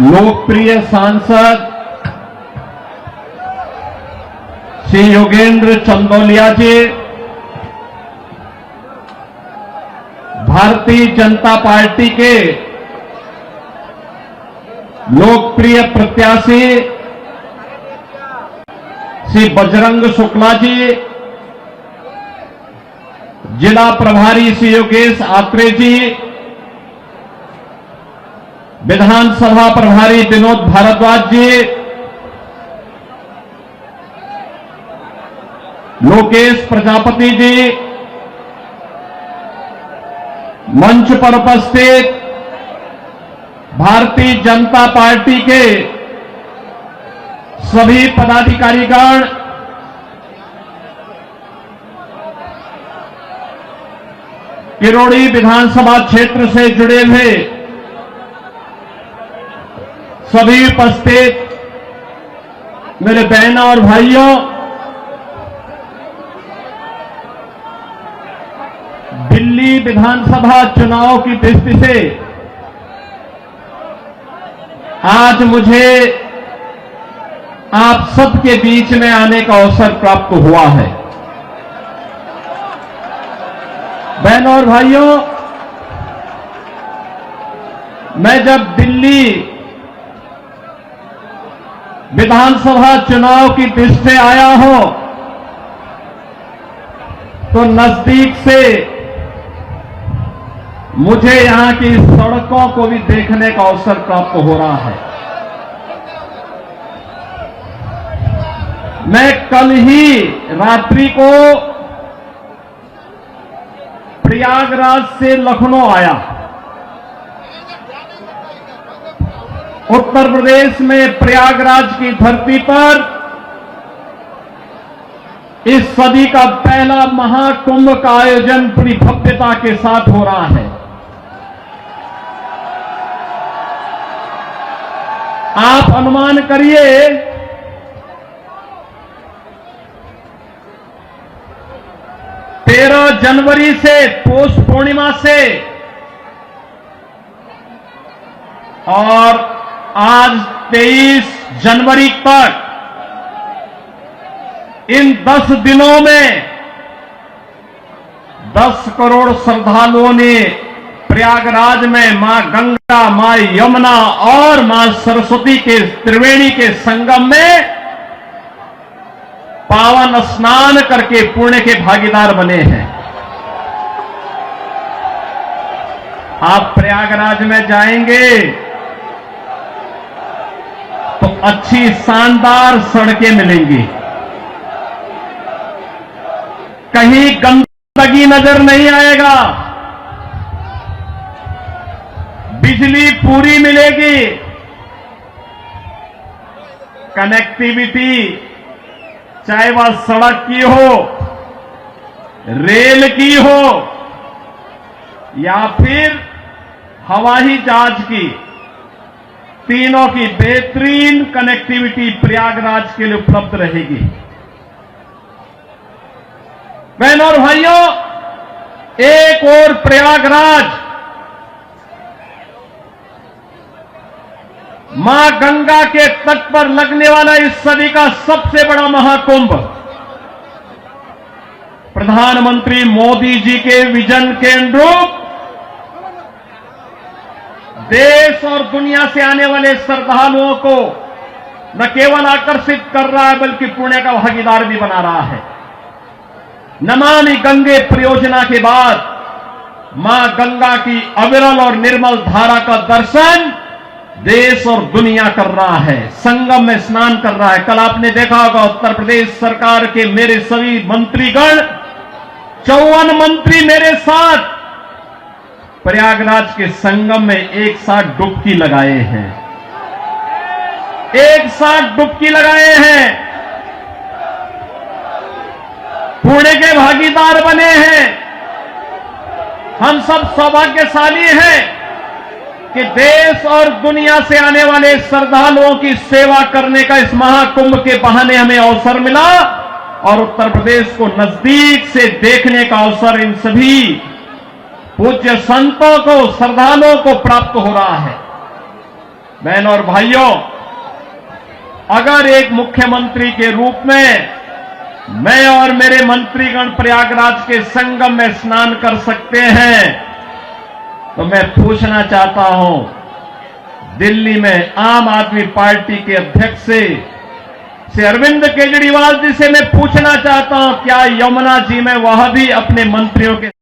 लोकप्रिय सांसद श्री योगेंद्र चंदौलिया जी, भारतीय जनता पार्टी के लोकप्रिय प्रत्याशी श्री बजरंग शुक्ला जी, जिला प्रभारी श्री योगेश आत्रे जी, विधानसभा प्रभारी विनोद भारद्वाज जी, लोकेश प्रजापति जी, मंच पर उपस्थित भारतीय जनता पार्टी के सभी पदाधिकारीगण, किरोड़ी विधानसभा क्षेत्र से जुड़े हुए सभी उपस्थित मेरे बहनों और भाइयों, दिल्ली विधानसभा चुनाव की दृष्टि से आज मुझे आप सबके बीच में आने का अवसर प्राप्त हुआ है। बहनों और भाइयों, मैं जब दिल्ली विधानसभा चुनाव की दृष्टि से आया हूं तो नजदीक से मुझे यहां की सड़कों को भी देखने का अवसर प्राप्त हो रहा है। मैं कल ही रात्रि को प्रयागराज से लखनऊ आया। उत्तर प्रदेश में प्रयागराज की धरती पर इस सदी का पहला महाकुंभ का आयोजन पूरी भव्यता के साथ हो रहा है। आप अनुमान करिए, जनवरी से पौष पूर्णिमा से और आज 23 जनवरी तक इन 10 दिनों में 10 करोड़ श्रद्धालुओं ने प्रयागराज में मां गंगा, मां यमुना और मां सरस्वती के त्रिवेणी के संगम में पावन स्नान करके पुण्य के भागीदार बने हैं। आप प्रयागराज में जाएंगे तो अच्छी शानदार सड़कें मिलेंगी, कहीं गंदगी नजर नहीं आएगा, बिजली पूरी मिलेगी, कनेक्टिविटी चाहे वह सड़क की हो, रेल की हो या फिर हवाई जहाज की, तीनों की बेहतरीन कनेक्टिविटी प्रयागराज के लिए उपलब्ध रहेगी। बहनों और भाइयों, एक और प्रयागराज मां गंगा के तट पर लगने वाला इस सदी का सबसे बड़ा महाकुंभ प्रधानमंत्री मोदी जी के विजन के अनुरूप देश और दुनिया से आने वाले श्रद्धालुओं को न केवल आकर्षित कर रहा है बल्कि पुण्य का भागीदार भी बना रहा है। नमामि गंगे परियोजना के बाद मां गंगा की अविरल और निर्मल धारा का दर्शन देश और दुनिया कर रहा है, संगम में स्नान कर रहा है। कल आपने देखा होगा उत्तर प्रदेश सरकार के मेरे सभी मंत्रीगण, 54 मंत्री मेरे साथ प्रयागराज के संगम में एक साथ डुबकी लगाए हैं, एक साथ डुबकी लगाए हैं, पुण्य के भागीदार बने हैं। हम सब सौभाग्यशाली हैं कि देश और दुनिया से आने वाले श्रद्धालुओं की सेवा करने का इस महाकुंभ के बहाने हमें अवसर मिला और उत्तर प्रदेश को नजदीक से देखने का अवसर इन सभी पूज्य संतों को, श्रद्धालुओं को प्राप्त हो रहा है। बहनों और भाइयों, अगर एक मुख्यमंत्री के रूप में मैं और मेरे मंत्रीगण प्रयागराज के संगम में स्नान कर सकते हैं, तो मैं पूछना चाहता हूं, दिल्ली में आम आदमी पार्टी के अध्यक्ष से अरविंद केजरीवाल जी से मैं पूछना चाहता हूं, क्या यमुना जी में वह भी अपने मंत्रियों के